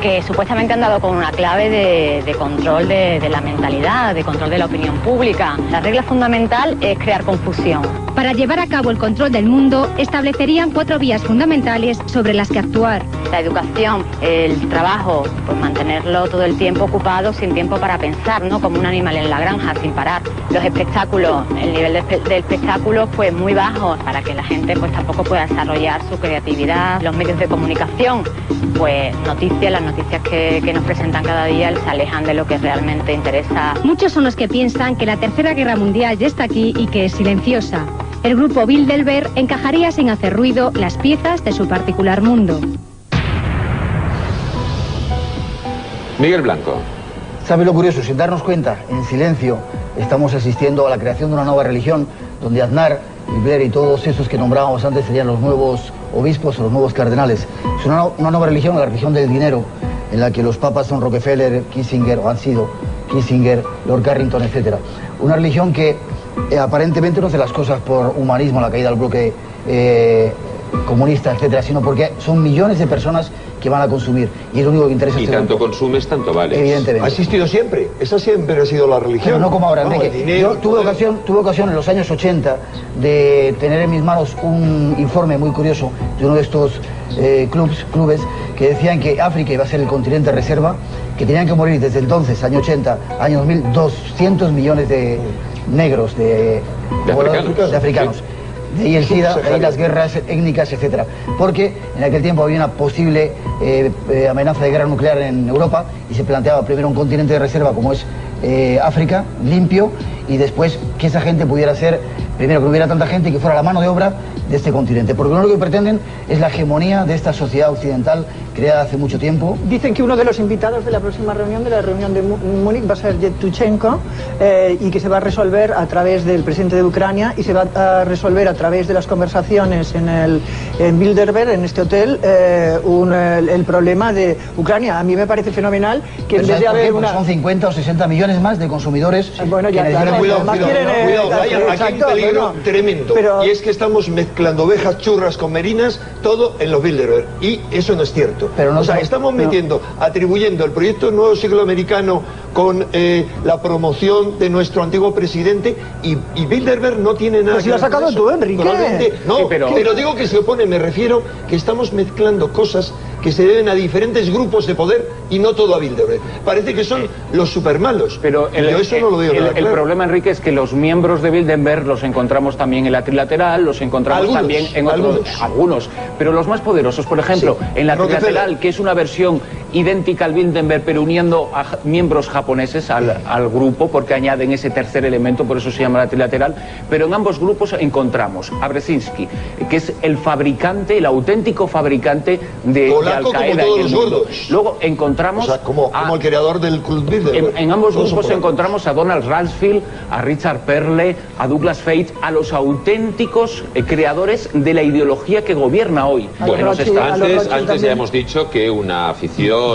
que supuestamente han dado con una clave de control de la mentalidad, de control de la opinión pública. La regla fundamental es crear confusión. Para llevar a cabo el control del mundo, establecerían 4 vías fundamentales sobre las que actuar. La educación, el trabajo, pues mantenerlo todo el tiempo ocupado, sin tiempo para pensar, ¿no? Como un animal en la granja, sin parar. Los espectáculos, el nivel del espectáculo pues muy bajo, para que la gente pues tampoco pueda desarrollar su creatividad. Los medios de comunicación, pues las noticias que nos presentan cada día se alejan de lo que realmente interesa. Muchos son los que piensan que la Tercera Guerra Mundial ya está aquí y que es silenciosa. El grupo Bilderberg encajaría sin hacer ruido las piezas de su particular mundo. Miguel Blanco. ¿Sabe lo curioso? Sin darnos cuenta, en silencio, estamos asistiendo a la creación de una nueva religión, donde Aznar y Blair y todos esos que nombrábamos antes serían los nuevos obispos o los nuevos cardenales. Es una nueva religión, la religión del dinero, en la que los papas son Rockefeller, Kissinger, o han sido Kissinger, Lord Carrington, etc. Una religión que aparentemente no hace las cosas por humanismo, la caída del bloque comunista, etcétera, sino porque son millones de personas que van a consumir, y es lo único que interesa. Y tanto consumes, tanto vales. Evidentemente. Ha existido siempre, esa siempre ha sido la religión. Pero no como ahora, Enrique. Yo tuve ocasión en los años 80 de tener en mis manos un informe muy curioso de uno de estos clubes que decían que África iba a ser el continente reserva, que tenían que morir desde entonces, año 80, año 2000, 200 millones de negros, de africanos. Sí. De ahí el SIDA, de ahí las guerras étnicas, etcétera. Porque en aquel tiempo había una posible amenaza de guerra nuclear en Europa y se planteaba primero un continente de reserva como es África, limpio, y después que esa gente pudiera ser, primero que no hubiera tanta gente y que fuera la mano de obra de este continente. Porque lo único que pretenden es la hegemonía de esta sociedad occidental creada hace mucho tiempo. Dicen que uno de los invitados de la próxima reunión, de la reunión de Múnich, va a ser Yevtushenko, y que se va a resolver a través del presidente de Ucrania, y se va a resolver a través de las conversaciones en Bilderberg, en este hotel, el problema de Ucrania. A mí me parece fenomenal que en vez de haber una... Son 50 o 60 millones más de consumidores. Bueno, ya, claro, cuidado, aquí hay un peligro tremendo, y es que estamos mezclando ovejas churras con merinas, todo en los Bilderberg, y eso no es cierto. Pero no, estamos atribuyendo el proyecto Nuevo Siglo Americano con la promoción de nuestro antiguo presidente, y Bilderberg no tiene nada que ver. Pues lo has sacado tú, Enrique. No, sí, pero digo que se opone, me refiero que estamos mezclando cosas que se deben a diferentes grupos de poder y no todo a Bilderberg. Parece que son los supermalos. Pero yo eso no lo veo nada claro. El problema, Enrique, es que los miembros de Bilderberg los encontramos también en la trilateral, los encontramos también en otros... Algunos. Pero los más poderosos, por ejemplo, en la trilateral, que es una versión idéntica al Bilderberg, pero uniendo a miembros japoneses al grupo, porque añaden ese tercer elemento, por eso se llama la trilateral. Pero en ambos grupos encontramos a Brzezinski, que es el fabricante, el auténtico fabricante de Al-Qaeda en el mundo. Luego encontramos... O sea, como el creador del Club Bilderberg. En ambos grupos encontramos a Donald Rumsfeld, a Richard Perle, a Douglas Feith, a los auténticos creadores de la ideología que gobierna hoy. Bueno, antes ya hemos dicho que una afición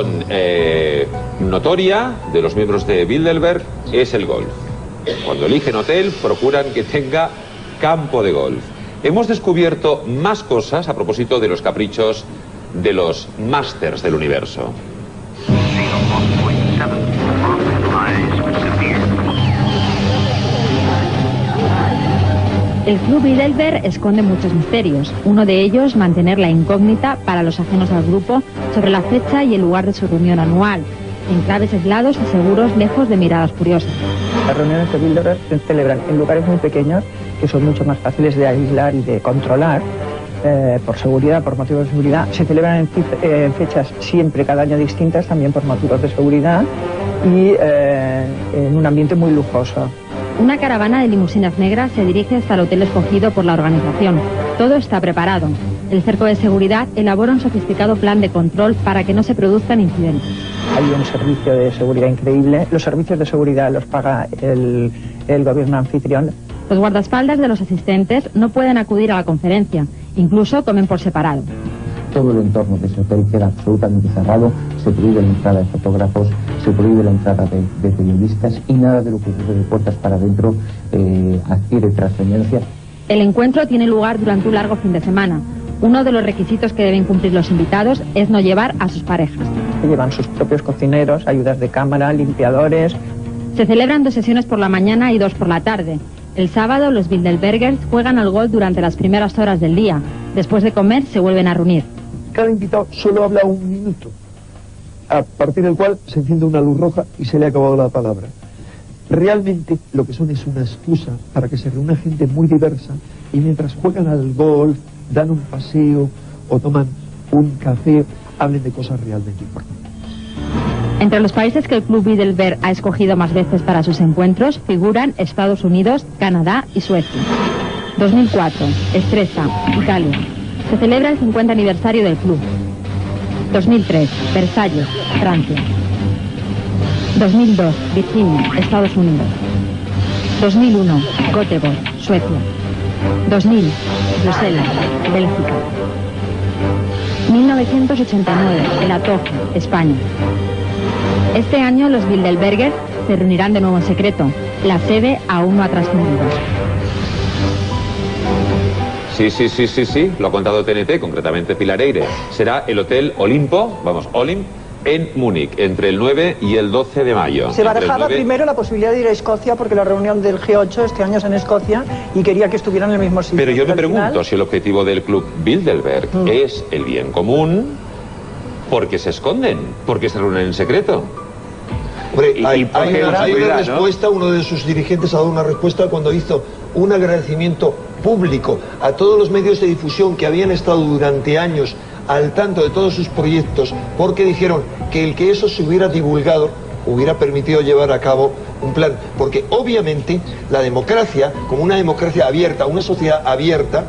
notoria de los miembros de Bilderberg es el golf. Cuando eligen hotel, procuran que tenga campo de golf. Hemos descubierto más cosas a propósito de los caprichos de los másters del universo. El Club Bilderberg esconde muchos misterios. Uno de ellos, mantener la incógnita para los ajenos al grupo sobre la fecha y el lugar de su reunión anual, enclaves aislados y seguros, lejos de miradas curiosas. Las reuniones de Bilderberg se celebran en lugares muy pequeños, que son mucho más fáciles de aislar y de controlar, por seguridad, por motivos de seguridad. Se celebran en fechas siempre cada año distintas, también por motivos de seguridad, y en un ambiente muy lujoso. Una caravana de limusinas negras se dirige hasta el hotel escogido por la organización. Todo está preparado. El cerco de seguridad elabora un sofisticado plan de control para que no se produzcan incidentes. Hay un servicio de seguridad increíble. Los servicios de seguridad los paga el gobierno anfitrión. Los guardaespaldas de los asistentes no pueden acudir a la conferencia. Incluso comen por separado. Todo el entorno de ese hotel queda absolutamente cerrado, se prohíbe la entrada de fotógrafos, se prohíbe la entrada de periodistas, y nada de lo que ocurre de puertas para adentro adquiere trascendencia. El encuentro tiene lugar durante un largo fin de semana. Uno de los requisitos que deben cumplir los invitados es no llevar a sus parejas. Llevan sus propios cocineros, ayudas de cámara, limpiadores. Se celebran 2 sesiones por la mañana y 2 por la tarde. El sábado los Bilderbergers juegan al golf durante las primeras horas del día. Después de comer se vuelven a reunir. Cada invitado solo habla 1 minuto, a partir del cual se enciende una luz roja y se le ha acabado la palabra. Realmente lo que son es una excusa para que se reúna gente muy diversa y mientras juegan al golf, dan un paseo o toman un café, hablen de cosas realmente importantes. Entre los países que el Club Bilderberg ha escogido más veces para sus encuentros figuran Estados Unidos, Canadá y Suecia. 2004, Stresa, Italia. Se celebra el 50 aniversario del club. 2003, Versalles, Francia. 2002, Virginia, Estados Unidos. 2001, Göteborg, Suecia. 2000, Bruselas, Bélgica. 1989, El Atocha, España. Este año los Bilderbergers se reunirán de nuevo en secreto. La sede aún no ha trascendido. Sí, lo ha contado TNT, concretamente Pilar Eire. Será el Hotel Olimpo, Olimp, en Múnich, entre el 9 y el 12 de mayo. Se barajaba primero la posibilidad de ir a Escocia porque la reunión del G8 este año es en Escocia y quería que estuvieran en el mismo sitio. Pero yo me pregunto si el objetivo del Club Bilderberg es el bien común, ¿por qué se esconden? ¿Por qué se reúnen en secreto? Hombre, hay una respuesta, ¿no? Uno de sus dirigentes ha dado una respuesta cuando hizo un agradecimiento público a todos los medios de difusión que habían estado durante años al tanto de todos sus proyectos, porque dijeron que el que eso se hubiera divulgado hubiera permitido llevar a cabo un plan, porque obviamente la democracia, como una democracia abierta, una sociedad abierta,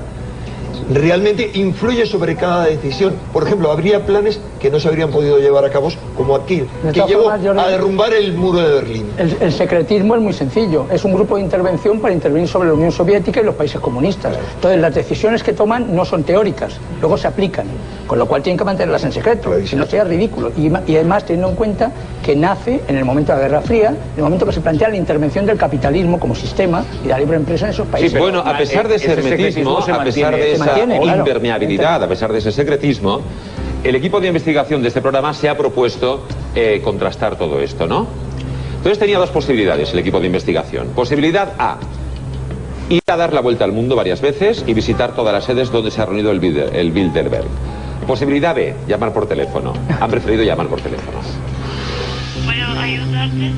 realmente influye sobre cada decisión. Por ejemplo, habría planes que no se habrían podido llevar a cabo, como aquel que llevó a derrumbar el muro de Berlín. El secretismo es muy sencillo, es un grupo de intervención para intervenir sobre la Unión Soviética y los países comunistas. Entonces las decisiones que toman no son teóricas, luego se aplican, con lo cual tienen que mantenerlas en secreto, si no sería ridículo. Y además teniendo en cuenta que nace en el momento de la Guerra Fría, en el momento que se plantea la intervención del capitalismo como sistema y la libre empresa en esos países. Sí, bueno, a pesar de ese hermetismo, a pesar de esa impermeabilidad, a pesar de ese secretismo, el equipo de investigación de este programa se ha propuesto contrastar todo esto, ¿no? Entonces tenía 2 posibilidades el equipo de investigación. Posibilidad A, ir a dar la vuelta al mundo varias veces y visitar todas las sedes donde se ha reunido el Bilderberg. Posibilidad B, llamar por teléfono. Han preferido llamar por teléfono. ¿Puedo ayudarte?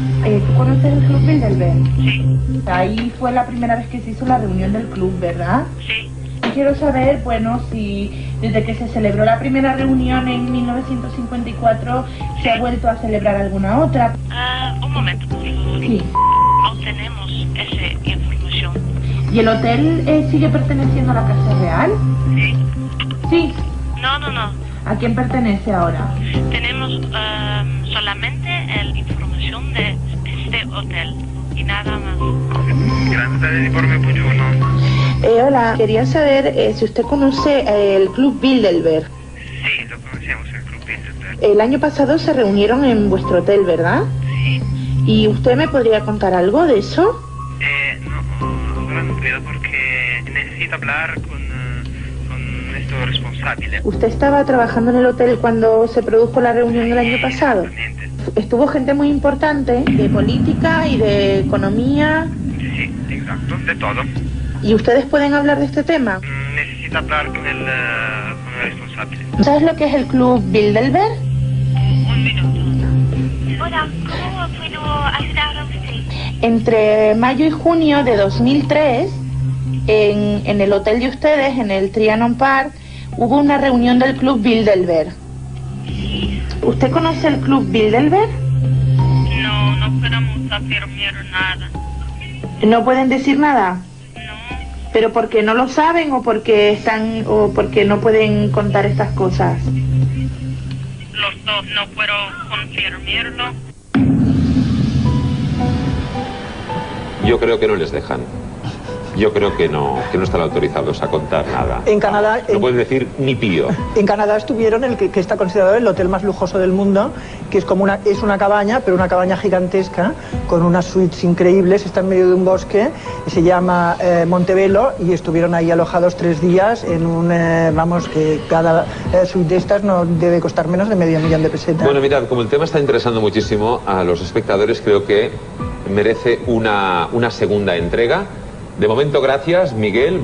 ¿Tú conoces el Club Bilderberg? Sí. Ahí fue la primera vez que se hizo la reunión del club, ¿verdad? Sí. Y quiero saber, bueno, si desde que se celebró la primera reunión en 1954 se ha vuelto a celebrar alguna otra. Un momento, por favor. Sí. No tenemos esa información. ¿Y el hotel sigue perteneciendo a la Casa Real? Sí. Sí. No. ¿A quién pertenece ahora? Tenemos solamente la información de este hotel y nada más. Gracias por mi buongiorno. Hola, quería saber si usted conoce el Club Bilderberg. Sí, lo conocemos, el Club Bilderberg. El año pasado se reunieron en vuestro hotel, ¿verdad? Sí. ¿Y usted me podría contar algo de eso? No, ahora no puedo porque necesito hablar con nuestro responsable. ¿Usted estaba trabajando en el hotel cuando se produjo la reunión del año pasado? Estuvo gente muy importante de política y de economía. Sí, exacto, de todo. ¿Y ustedes pueden hablar de este tema? Necesito hablar con el responsable. ¿Sabes lo que es el Club Bilderberg? Un minuto. Hola, ¿cómo puedo ayudar a usted? Entre mayo y junio de 2003, en el hotel de ustedes, en el Trianon Park, hubo una reunión del Club Bilderberg. ¿Usted conoce el Club Bilderberg? No podemos afirmar nada. ¿No pueden decir nada? ¿Pero porque no lo saben o porque no pueden contar estas cosas? Los dos, no puedo confirmarlo. Yo creo que no les dejan. yo creo que no están autorizados a contar nada. En Canadá... No pueden decir ni pío. En Canadá estuvieron el que está considerado el hotel más lujoso del mundo, que es como una cabaña, pero una cabaña gigantesca, con unas suites increíbles, está en medio de un bosque, y se llama Montebello, y estuvieron ahí alojados 3 días en un... vamos, que cada suite de estas no debe costar menos de $500,000 de pesetas. Bueno, mirad, como el tema está interesando muchísimo a los espectadores, creo que merece una segunda entrega. De momento, gracias, Miguel.